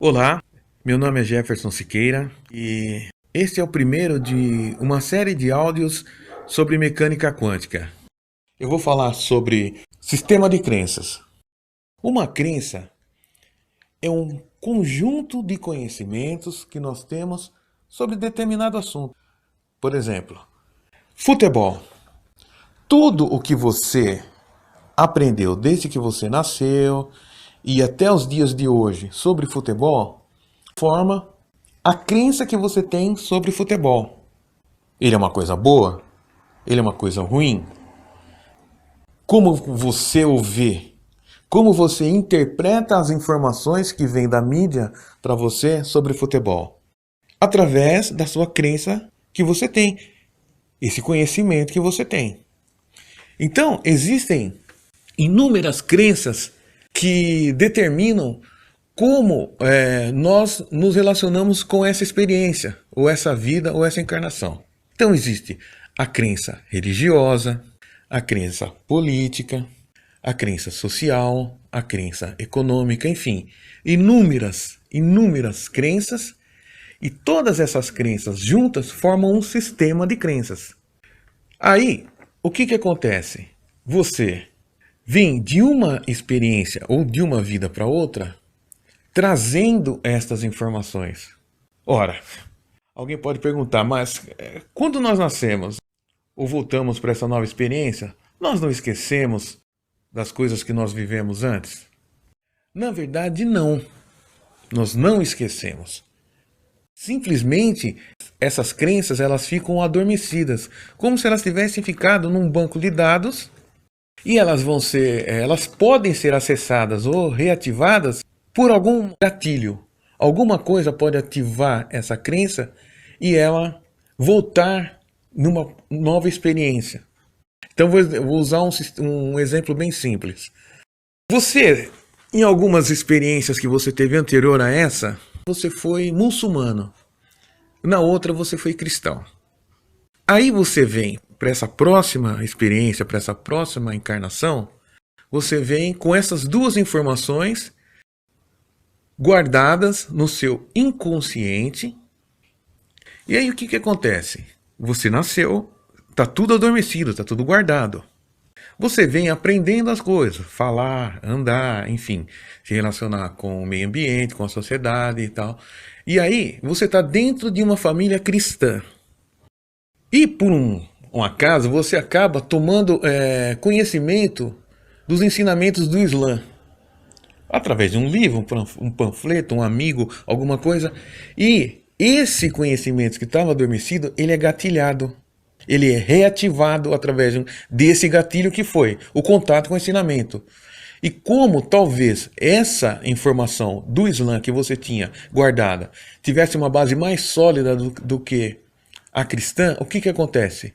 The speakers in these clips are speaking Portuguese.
Olá, meu nome é Jefferson Siqueira e este é o primeiro de uma série de áudios sobre mecânica quântica. Eu vou falar sobre sistema de crenças. Uma crença é um conjunto de conhecimentos que nós temos sobre determinado assunto. Por exemplo, futebol. Tudo o que você aprendeu desde que você nasceu e até os dias de hoje sobre futebol forma a crença que você tem sobre futebol. Ele é uma coisa boa? Ele é uma coisa ruim? Como você o vê? Como você interpreta as informações que vêm da mídia para você sobre futebol? Através da sua crença que você tem, esse conhecimento que você tem. Então, existem inúmeras crenças que determinam como nós nos relacionamos com essa experiência, ou essa vida, ou essa encarnação. Então existe a crença religiosa, a crença política, a crença social, a crença econômica, enfim, inúmeras crenças, e todas essas crenças juntas formam um sistema de crenças. Aí, o que acontece? Você vem de uma experiência ou de uma vida para outra trazendo estas informações. Ora, alguém pode perguntar, mas quando nós nascemos ou voltamos para essa nova experiência, nós não esquecemos das coisas que nós vivemos antes? Na verdade, não. Nós não esquecemos. Simplesmente, essas crenças elas ficam adormecidas, como se elas tivessem ficado num banco de dados e elas podem ser acessadas ou reativadas por algum gatilho. Alguma coisa pode ativar essa crença e ela voltar numa nova experiência. Então vou usar um exemplo bem simples. Você, em algumas experiências que você teve anterior a essa, você foi muçulmano. Na outra você foi cristão. Aí você vem para essa próxima experiência, para essa próxima encarnação, você vem com essas duas informações guardadas no seu inconsciente. E aí o que acontece? Você nasceu, está tudo adormecido, está tudo guardado. Você vem aprendendo as coisas, falar, andar, enfim, se relacionar com o meio ambiente, com a sociedade e tal. E aí você está dentro de uma família cristã. E por um acaso você acaba tomando conhecimento dos ensinamentos do Islã. Através de um livro, um panfleto, um amigo, alguma coisa. E esse conhecimento que estava adormecido, ele é gatilhado. Ele é reativado através desse gatilho que foi o contato com o ensinamento. E como talvez essa informação do Islã que você tinha guardada tivesse uma base mais sólida do que a cristã, o que acontece?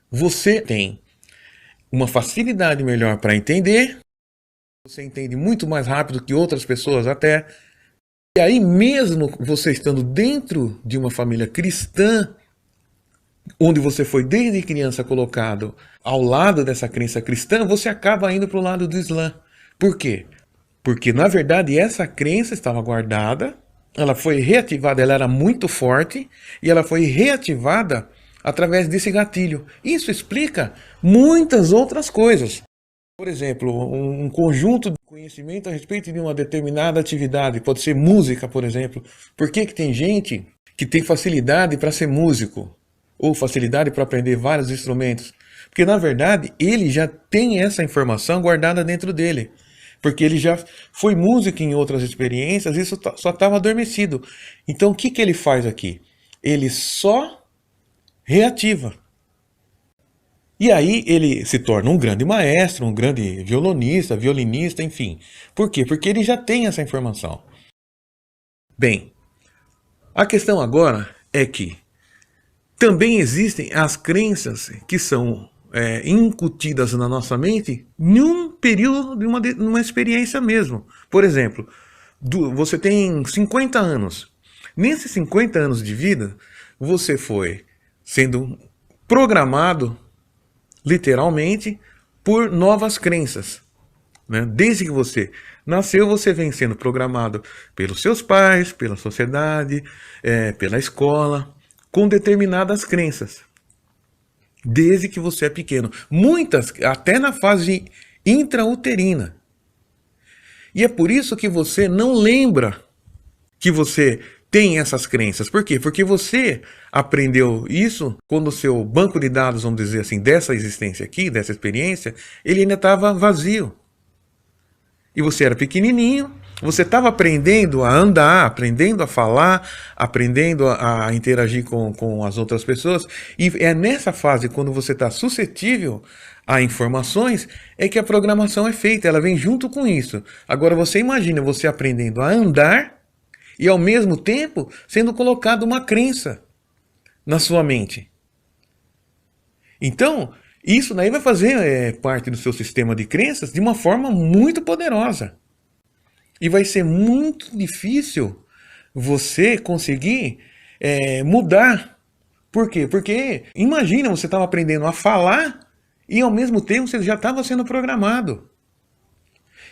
Você tem uma facilidade melhor para entender. Você entende muito mais rápido que outras pessoas até. E aí mesmo você estando dentro de uma família cristã, onde você foi desde criança colocado ao lado dessa crença cristã, você acaba indo para o lado do Islã. Por quê? Porque na verdade essa crença estava guardada, ela foi reativada, ela era muito forte, e ela foi reativada através desse gatilho. Isso explica muitas outras coisas. Por exemplo, um conjunto de conhecimento a respeito de uma determinada atividade, pode ser música, por exemplo. Por que tem gente que tem facilidade para ser músico? Ou facilidade para aprender vários instrumentos? Porque, na verdade, ele já tem essa informação guardada dentro dele. Porque ele já foi músico em outras experiências e isso só estava adormecido. Então, o que ele faz aqui? Ele só reativa. E aí ele se torna um grande maestro, um grande violinista, enfim. Por quê? Porque ele já tem essa informação. Bem, a questão agora é que também existem as crenças que são incutidas na nossa mente num período de uma experiência mesmo. Por exemplo, você tem 50 anos. Nesses 50 anos de vida, você foi sendo programado literalmente por novas crenças. né? Desde que você nasceu, você vem sendo programado pelos seus pais, pela sociedade, pela escola, com determinadas crenças. Desde que você é pequeno. Muitas, até na fase intrauterina. E é por isso que você não lembra que você tem essas crenças. Por quê? Porque você aprendeu isso quando o seu banco de dados, vamos dizer assim, dessa existência aqui, dessa experiência, ele ainda estava vazio. E você era pequenininho, você estava aprendendo a andar, aprendendo a falar, aprendendo a interagir com as outras pessoas. E é nessa fase, quando você está suscetível a informações, é que a programação é feita, ela vem junto com isso. Agora você imagina você aprendendo a andar e ao mesmo tempo sendo colocado uma crença na sua mente. Então, isso daí vai fazer parte do seu sistema de crenças de uma forma muito poderosa. E vai ser muito difícil você conseguir mudar. Por quê? Porque imagina, você estava aprendendo a falar e ao mesmo tempo você já estava sendo programado.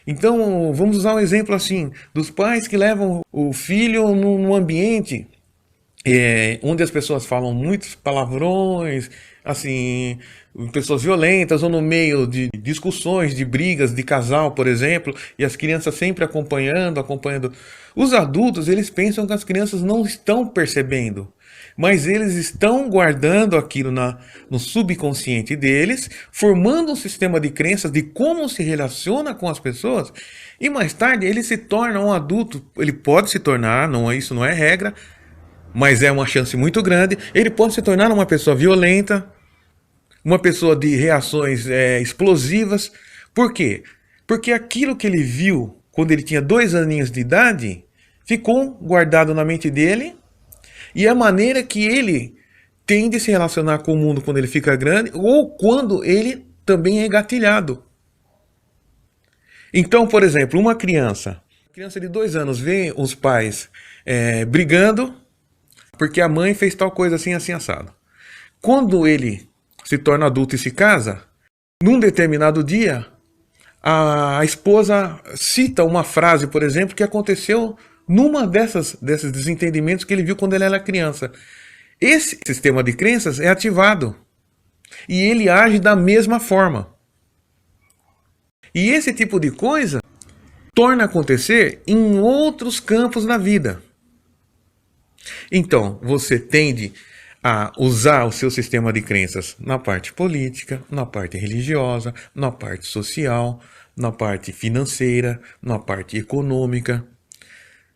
Então, vamos usar um exemplo assim, dos pais que levam o filho num ambiente onde as pessoas falam muitos palavrões, assim, pessoas violentas, ou no meio de discussões, de brigas de casal, por exemplo, e as crianças sempre acompanhando. Os adultos, eles pensam que as crianças não estão percebendo, mas eles estão guardando aquilo no subconsciente deles, formando um sistema de crenças de como se relaciona com as pessoas, e mais tarde ele se torna um adulto. Ele pode se tornar, isso não é regra, mas é uma chance muito grande, ele pode se tornar uma pessoa violenta, uma pessoa de reações explosivas. Por quê? Porque aquilo que ele viu quando ele tinha 2 aninhos de idade ficou guardado na mente dele, e a maneira que ele tem de se relacionar com o mundo quando ele fica grande, ou quando ele também é engatilhado. Então, por exemplo, uma criança de 2 anos vê os pais brigando, porque a mãe fez tal coisa assim, assim, assado. Quando ele se torna adulto e se casa, num determinado dia, a esposa cita uma frase, por exemplo, que aconteceu numa desses desentendimentos que ele viu quando ele era criança. Esse sistema de crenças é ativado. E ele age da mesma forma. E esse tipo de coisa torna acontecer em outros campos da vida. Então, você tende a usar o seu sistema de crenças na parte política, na parte religiosa, na parte social, na parte financeira, na parte econômica.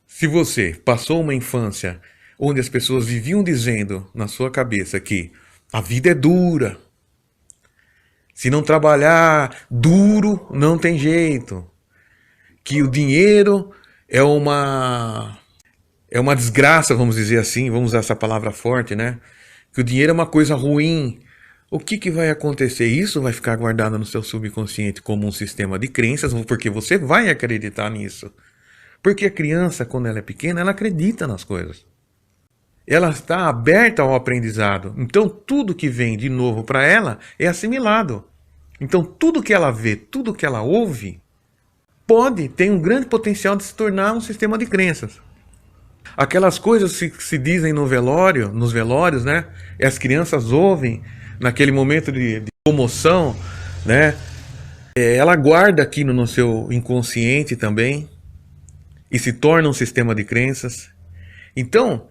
Se você passou uma infância onde as pessoas viviam dizendo na sua cabeça que a vida é dura, se não trabalhar duro, não tem jeito, que o dinheiro é uma desgraça, vamos dizer assim, vamos usar essa palavra forte, né? Que o dinheiro é uma coisa ruim. O que vai acontecer? Isso vai ficar guardado no seu subconsciente como um sistema de crenças, porque você vai acreditar nisso. Porque a criança, quando ela é pequena, ela acredita nas coisas. Ela está aberta ao aprendizado. Então, tudo que vem de novo para ela é assimilado. Então, tudo que ela vê, tudo que ela ouve, tem um grande potencial de se tornar um sistema de crenças. Aquelas coisas que se dizem nos velórios, né? E as crianças ouvem naquele momento de comoção, né? Ela guarda aquilo no seu inconsciente também e se torna um sistema de crenças. Então,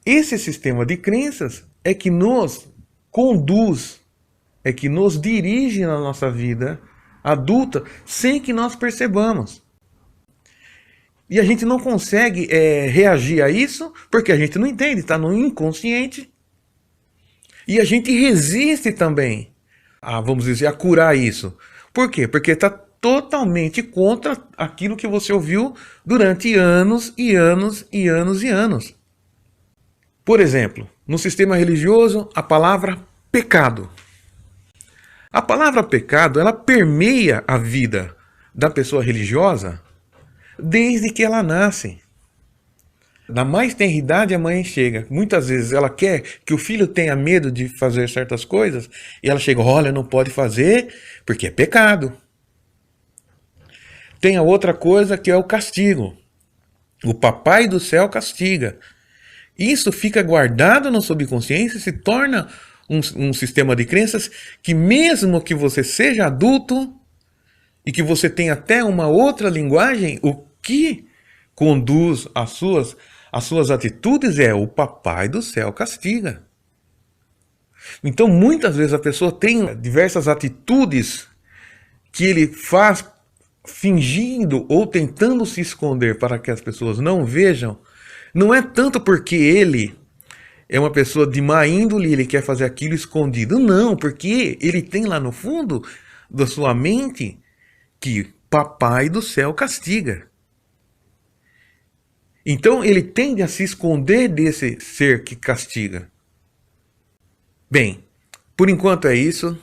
esse sistema de crenças é que nos conduz, é que nos dirige na nossa vida adulta sem que nós percebamos. E a gente não consegue reagir a isso porque a gente não entende, está no inconsciente. E a gente resiste também vamos dizer, a curar isso. Por quê? Porque está totalmente contra aquilo que você ouviu durante anos e anos e anos e anos. Por exemplo, no sistema religioso, a palavra pecado. A palavra pecado, ela permeia a vida da pessoa religiosa desde que ela nasce. Na mais tenra idade, a mãe chega. Muitas vezes ela quer que o filho tenha medo de fazer certas coisas e ela chega, olha, não pode fazer porque é pecado. tem a outra coisa que é o castigo. O papai do céu castiga. Isso fica guardado no subconsciente e se torna um sistema de crenças que, mesmo que você seja adulto e que você tenha até uma outra linguagem, o que conduz às suas atitudes é o papai do céu castiga. Então, muitas vezes a pessoa tem diversas atitudes que ele faz fingindo ou tentando se esconder para que as pessoas não vejam. Não é tanto porque ele é uma pessoa de má índole, ele quer fazer aquilo escondido. Não, porque ele tem lá no fundo da sua mente que papai do céu castiga. Então ele tende a se esconder desse ser que castiga. Bem, por enquanto é isso.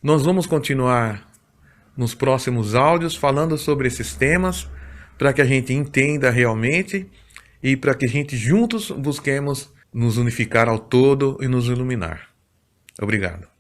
Nós vamos continuar nos próximos áudios falando sobre esses temas para que a gente entenda realmente e para que a gente juntos busquemos nos unificar ao todo e nos iluminar. Obrigado.